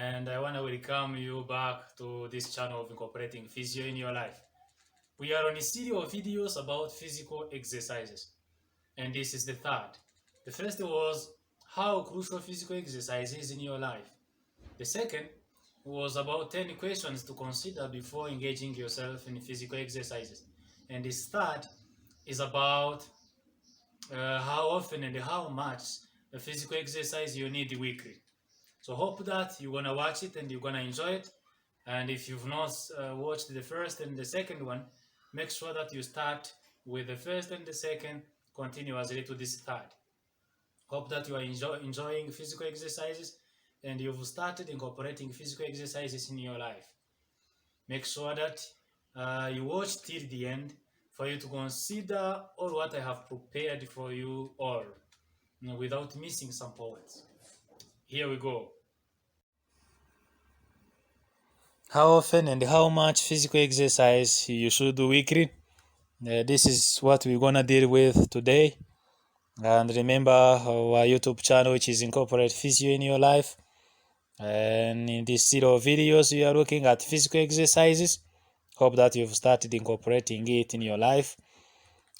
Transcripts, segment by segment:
and I want to welcome you back to this channel of incorporating physio in your life. We are on a series of videos about physical exercises, and this is the third. The first was how crucial physical exercise is in your life. The second was about 10 questions to consider before engaging yourself in physical exercises. And this third is about how often and how much physical exercise you need weekly. So hope that you're gonna watch it and you're gonna enjoy it. And if you've not watched the first and the second one, make sure that you start with the first and the second continuously to this third. Hope that you are enjoying physical exercises and you've started incorporating physical exercises in your life. Make sure that you watch till the end for you to consider all what I have prepared for you all, without missing some points. Here we go. How often and how much physical exercise you should do weekly? This is what we're gonna deal with today. And remember our YouTube channel, which is Incorporate Physio in Your Life. And in this series of videos, we are looking at physical exercises. Hope that you've started incorporating it in your life.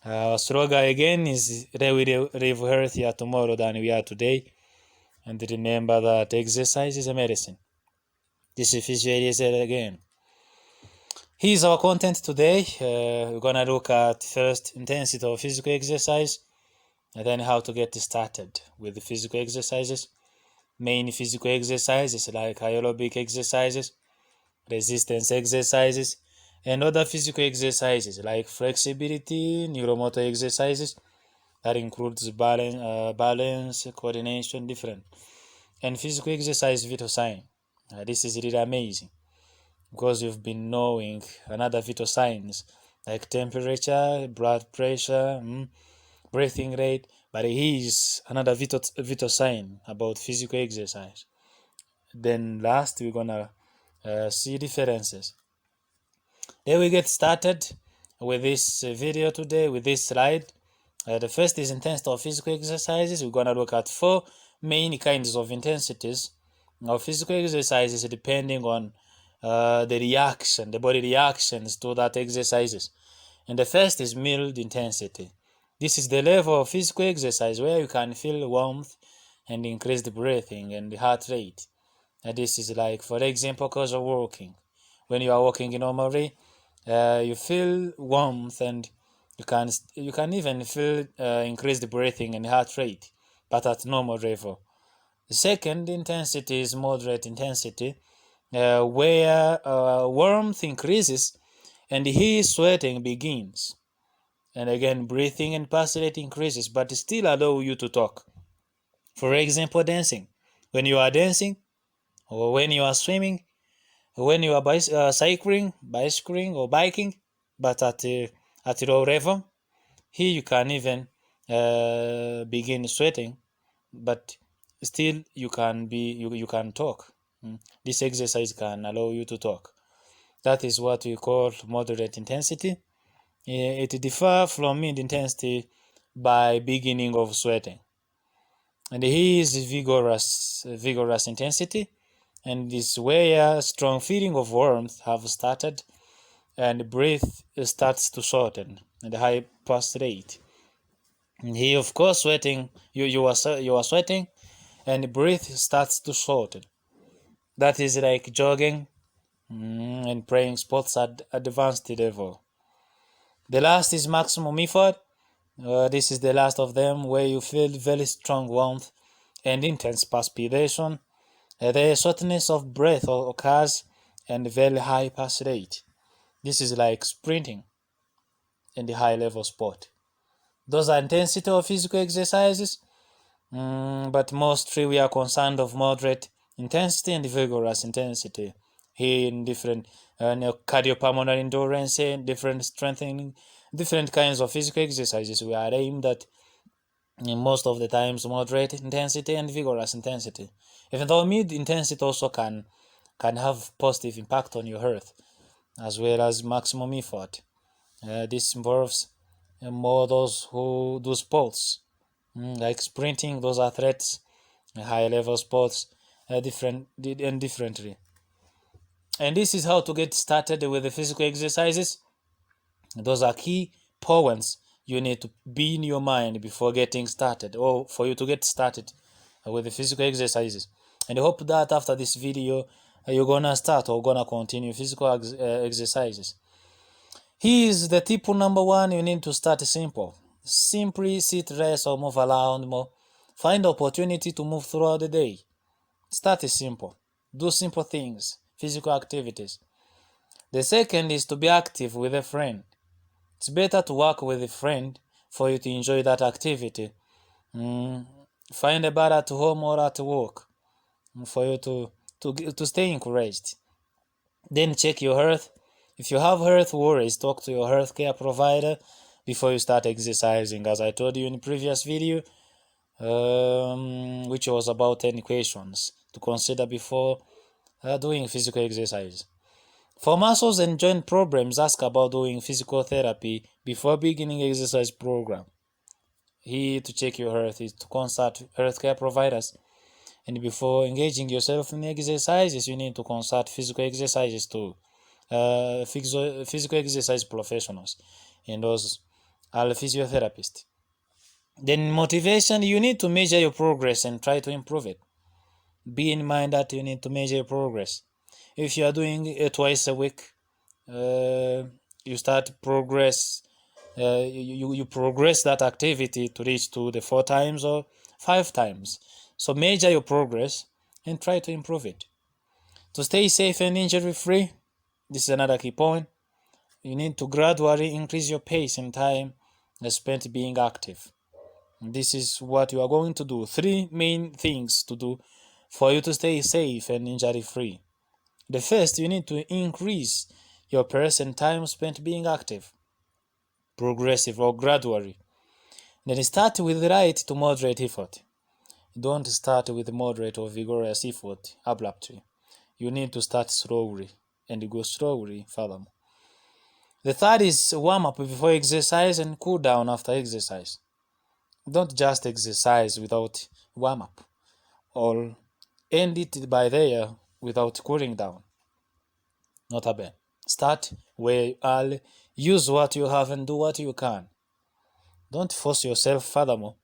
Our slogan again is we live healthier tomorrow than we are today. And remember that exercise is a medicine. This is Physio again. Here's our content today. We're gonna look at first intensity of physical exercise, and then how to get started with the physical exercises. Main physical exercises like aerobic exercises, resistance exercises, and other physical exercises like flexibility, neuromotor exercises. That includes balance, coordination, different. And physical exercise vital sign. This is really amazing, because you've been knowing another vital signs like temperature, blood pressure, breathing rate, but here's another vital sign about physical exercise. Then last, we're gonna see differences. Then we get started with this video today, with this slide. The first is intensity of physical exercises. We're gonna look at 4 main kinds of intensities of physical exercises depending on the body reactions to that exercises. And the first is mild intensity. This is the level of physical exercise where you can feel warmth and increased breathing and heart rate. And this is like, for example, because of walking. When you are walking normally, you feel warmth and you can even feel increased breathing and heart rate, but at normal level. The second intensity is moderate intensity, where warmth increases and heat sweating begins. And again, breathing and pulse rate increases, but still allow you to talk. For example, dancing. When you are dancing, or when you are swimming, or when you are cycling, bicycling, or biking, but at low level, here you can even begin sweating, but still you can talk. This exercise can allow you to talk. That is what we call moderate intensity. It differs from mid intensity by beginning of sweating. And here is vigorous intensity, and this where strong feeling of warmth have started, and breath starts to shorten, and high pulse rate. And here, of course, sweating, you are sweating, and breath starts to shorten. That is like jogging and playing sports at advanced level. The last is maximum effort. This is the last of them, where you feel very strong warmth and intense perspiration. The shortness of breath occurs and very high pulse rate. This is like sprinting in the high level sport. Those are intensity of physical exercises, but mostly we are concerned of moderate intensity and vigorous intensity. Here in different cardiopulmonary endurance, different strengthening, different kinds of physical exercises, we are aimed at most of the times moderate intensity and vigorous intensity. Even though mid intensity also can have positive impact on your health, as well as maximum effort. This involves more those who do sports, like sprinting, those athletes, high level sports, differently. And this is how to get started with the physical exercises. Those are key points you need to be in your mind before getting started, or for you to get started with the physical exercises. And I hope that after this video, you're gonna start or gonna continue physical exercises. Here's the tip number one. You need to start simple. Simply sit, rest, or move around more. Find opportunity to move throughout the day. Start simple. Do simple things, physical activities. The second is to be active with a friend. It's better to work with a friend for you to enjoy that activity. Find a bar at home or at work for you to stay encouraged. Then check your health. If you have health worries, talk to your healthcare provider before you start exercising. As I told you in the previous video, which was about 10 questions to consider before doing physical exercise. For muscles and joint problems, ask about doing physical therapy before beginning exercise program. Here to check your health is to consult healthcare providers. And before engaging yourself in exercises, you need to consult physical exercises too. Physical exercise professionals, and those are physiotherapists. Then motivation, you need to measure your progress and try to improve it. Be in mind that you need to measure your progress. If you are doing it twice a week, you start progress. You progress that activity to reach to the 4 times or 5 times. So measure your progress and try to improve it. To stay safe and injury free, this is another key point. You need to gradually increase your pace and time spent being active. This is what you are going to do. 3 main things to do for you to stay safe and injury free. The first, you need to increase your pace and time spent being active, progressive or gradually. Then start with light to moderate effort. Don't start with moderate or vigorous effort abruptly. You need to start slowly and go slowly furthermore. The third is warm up before exercise and cool down after exercise. Don't just exercise without warm up or end it by there without cooling down. Not a bad. Start where you are, use what you have and do what you can. Don't force yourself furthermore.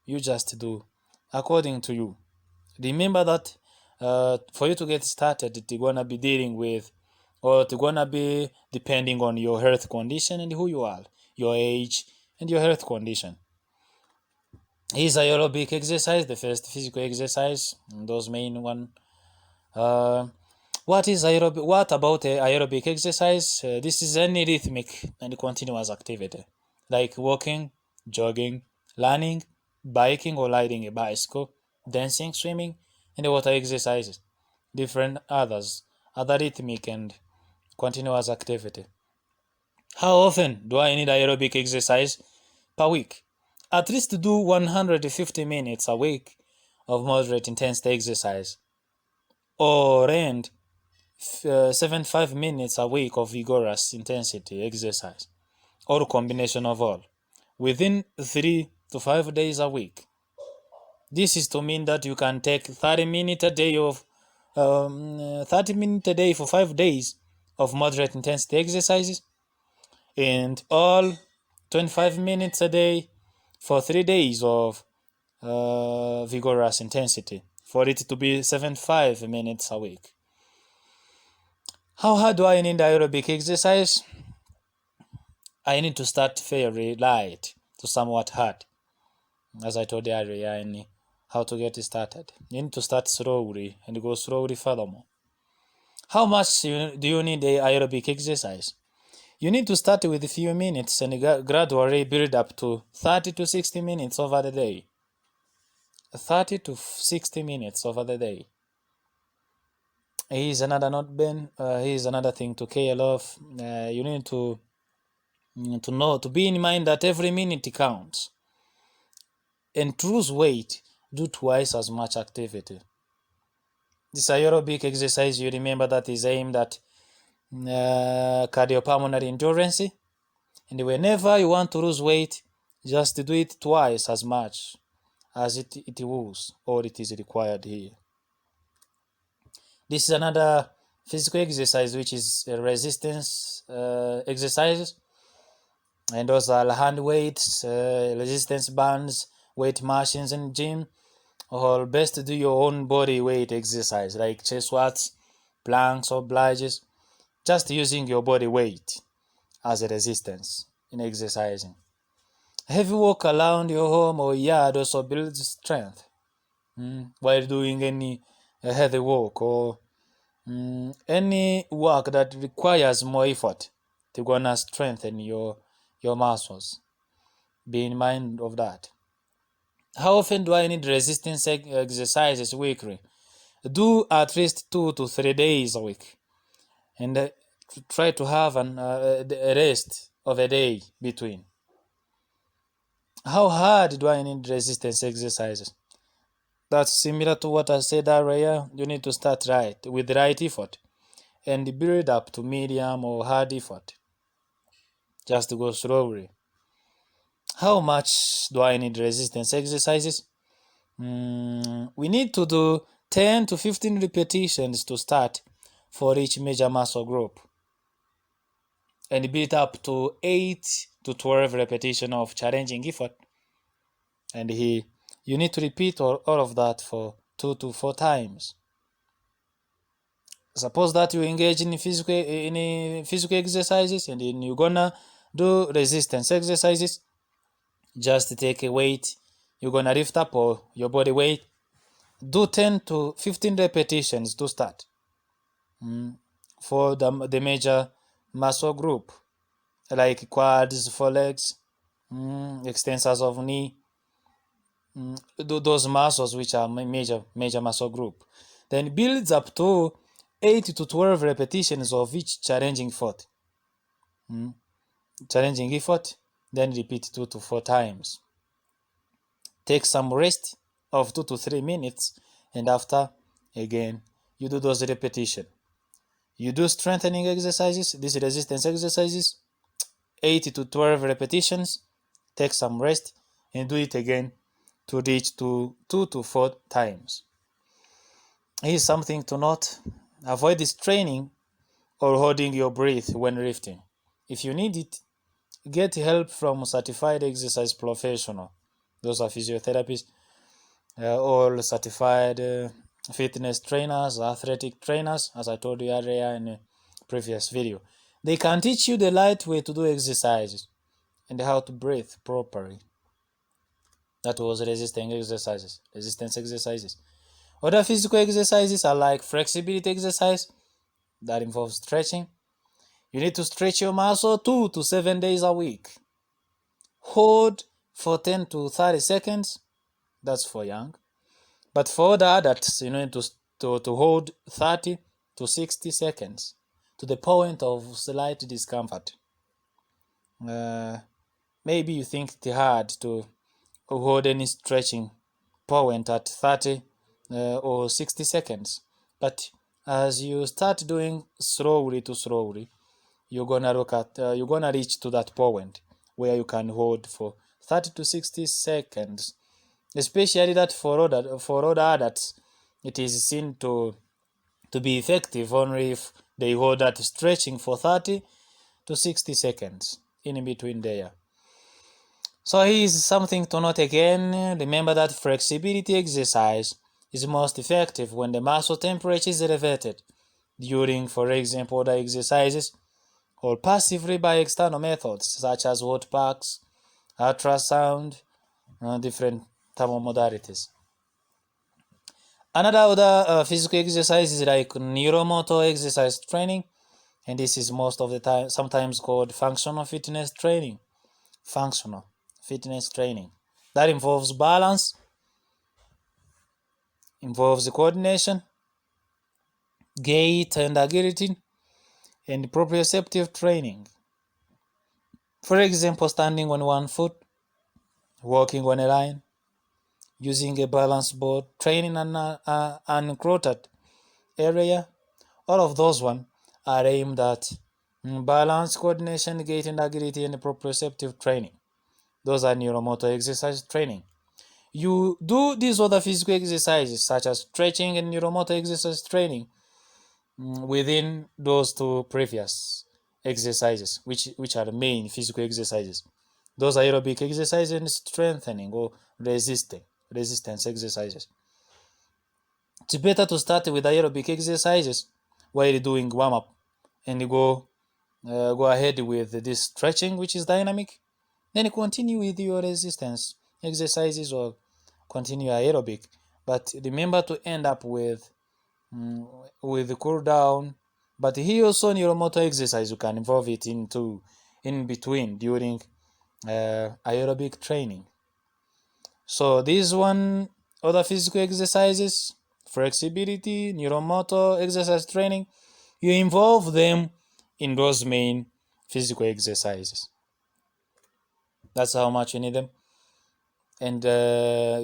You just do according to you. Remember that for you to get started, it's gonna be dealing with, or it's gonna be depending on your health condition and who you are, your age and your health condition. Here's aerobic exercise, the first physical exercise, those main one. What is aerobic? What about aerobic exercise? This is any rhythmic and continuous activity, like walking, jogging, running, biking or riding a bicycle, dancing, swimming, and water exercises. Different other rhythmic and continuous activity. How often do I need aerobic exercise per week? At least do 150 minutes a week of moderate intensity exercise, or end 75 minutes a week of vigorous intensity exercise, or a combination of all, within 3 to 5 days a week. This is to mean that you can take 30 minutes a day of 30 minutes a day for 5 days of moderate intensity exercises, and all 25 minutes a day for 3 days of vigorous intensity, for it to be 75 minutes a week. How hard do I need aerobic exercise? I need to start fairly light to somewhat hard. As I told you earlier in how to get started. You need to start slowly and go slowly furthermore. How much do you need aerobic exercise? You need to start with a few minutes and gradually build up to 30 to 60 minutes over the day. 30 to 60 minutes over the day. Here's another note, Ben. Here's another thing to care of. You need to know, to be in mind that every minute counts. And to lose weight, do twice as much activity. This aerobic exercise, you remember that is aimed at cardiopulmonary endurance. And whenever you want to lose weight, just do it twice as much as it was or it is required here. This is another physical exercise which is resistance exercises, and those are hand weights, resistance bands, weight machines in gym, or best to do your own body weight exercise like chest squats, planks, or lunges, just using your body weight as a resistance in exercising. Heavy walk around your home or yard also builds strength while doing any heavy work or any work that requires more effort to gonna strengthen your muscles. Be in mind of that. How often do I need resistance exercises weekly? Do at least 2 to 3 days a week, and try to have a rest of a day between. How hard do I need resistance exercises? That's similar to what I said earlier. You need to start right with the right effort and build up to medium or hard effort. Just to go slowly. How much do I need resistance exercises? We need to do 10 to 15 repetitions to start for each major muscle group, and build up to 8 to 12 repetitions of challenging effort. And you need to repeat all of that for 2 to 4 times. Suppose that you engage in physical exercises and then you're gonna do resistance exercises. Just take a weight you're gonna lift up, or your body weight. Do 10 to 15 repetitions to start for the major muscle group, like quads, forelegs, extensors of knee, those muscles which are major muscle group. Then builds up to 8 to 12 repetitions of each challenging effort. Then repeat 2 to 4 times. Take some rest of 2 to 3 minutes, and after, again, you do those repetitions. You do strengthening exercises, these resistance exercises, 8 to 12 repetitions, take some rest, and do it again to reach to 2 to 4 times. Here's something to note. Avoid straining or holding your breath when lifting. If you need it, get help from a certified exercise professional. Those are physiotherapists or certified fitness trainers, athletic trainers, as I told you earlier in a previous video. They can teach you the right way to do exercises and how to breathe properly. That was resistance exercises. Other physical exercises are like flexibility exercise that involves stretching. You need to stretch your muscle 2 to 7 days a week. Hold for 10 to 30 seconds. That's for young. But for the adults, you need to hold 30 to 60 seconds to the point of slight discomfort. Maybe you think it's hard to hold any stretching point at 30 or 60 seconds. But as you start doing slowly, you're gonna reach to that point where you can hold for 30 to 60 seconds. Especially that for other adults, it is seen to be effective only if they hold that stretching for 30 to 60 seconds in between there. So here's something to note again. Remember that flexibility exercise is most effective when the muscle temperature is elevated during, for example, the exercises, or passively by external methods such as hot packs, ultrasound, different thermal modalities. Other physical exercise is like neuromotor exercise training, and this is most of the time sometimes called functional fitness training. Functional fitness training that involves balance, involves coordination, gait and agility, and proprioceptive training. For example, standing on one foot, walking on a line, using a balance board, training an uncluttered area. All of those are aimed at balance, coordination, gait and agility, and proprioceptive training. Those are neuromotor exercise training. You do these other physical exercises such as stretching and neuromotor exercise training within those two previous exercises, which are the main physical exercises. Those aerobic exercises and strengthening or resistance exercises. It's better to start with aerobic exercises while doing warm-up and go ahead with this stretching, which is dynamic. Then continue with your resistance exercises or continue aerobic. But remember to end up with cool down. But here also neuromotor exercise, you can involve it in between during aerobic training. So these one other physical exercises, flexibility, neuromotor exercise training, you involve them in those main physical exercises. That's how much you need them. And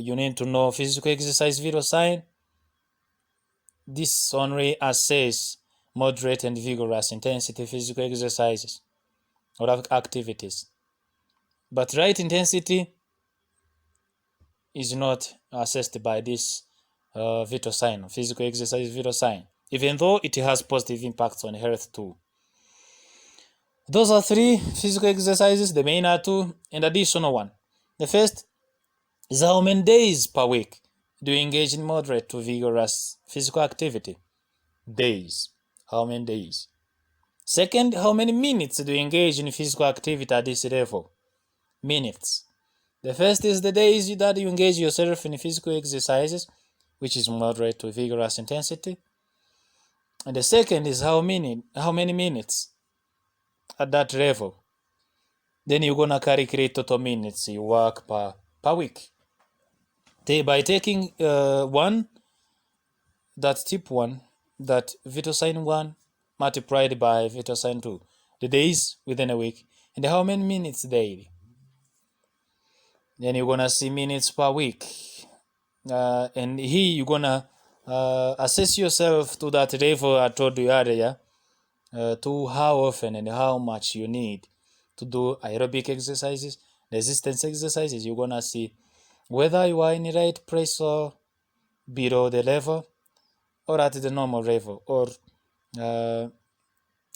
you need to know physical exercise vital sign. This only assess moderate and vigorous intensity physical exercises or activities. But right intensity is not assessed by this vital sign, physical exercise vital sign, even though it has positive impacts on health too. Those are 3 physical exercises. The main are 2, and additional one. The first is how many days per week do you engage in moderate to vigorous physical activity? Days. How many days? Second, how many minutes do you engage in physical activity at this level? Minutes. The first is the days that you engage yourself in physical exercises, which is moderate to vigorous intensity. And the second is how many minutes at that level. Then you're gonna calculate total minutes you work per week. By taking tip 1, that vital sign 1 multiplied by vital sign 2, the days within a week, and how many minutes daily. Then you're gonna see minutes per week. And here you're gonna assess yourself to that level I told you earlier, to how often and how much you need to do aerobic exercises, resistance exercises. You're gonna see whether you are in the right place or below the level or at the normal level or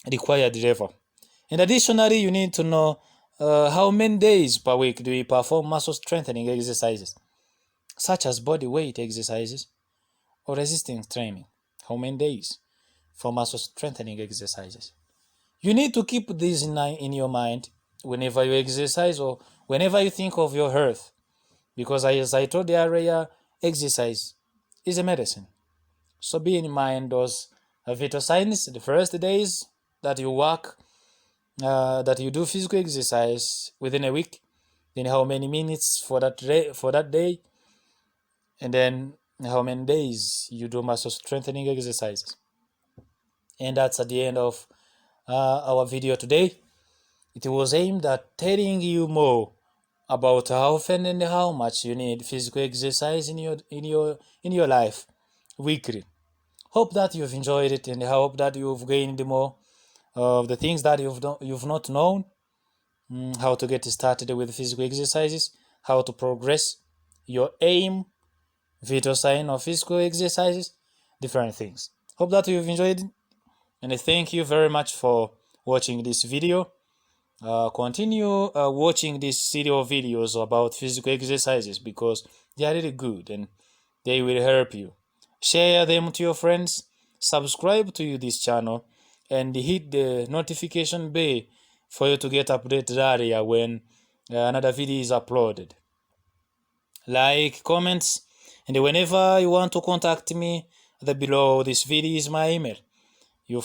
required level. And additionally, you need to know how many days per week do you perform muscle strengthening exercises, such as body weight exercises or resistance training. How many days for muscle strengthening exercises? You need to keep this in your mind whenever you exercise or whenever you think of your health, because as I told you earlier, exercise is a medicine. So be in mind those vital signs. The first days that you work, that you do physical exercise within a week, then how many minutes for that day, and then how many days you do muscle strengthening exercises. And that's at the end of our video today. It was aimed at telling you more about how often and how much you need physical exercise in your life weekly. Hope that you've enjoyed it, and I hope that you've gained more of the things that you've not known, how to get started with physical exercises, how to progress your aim, vital sign of physical exercises, different things. Hope that you've enjoyed it, and I thank you very much for watching this video. Continue watching these serial videos about physical exercises because they are really good and they will help you. Share them to your friends, subscribe to this channel, and hit the notification bell for you to get updated earlier when another video is uploaded. Like, comments, and whenever you want to contact me, below this video is my email. You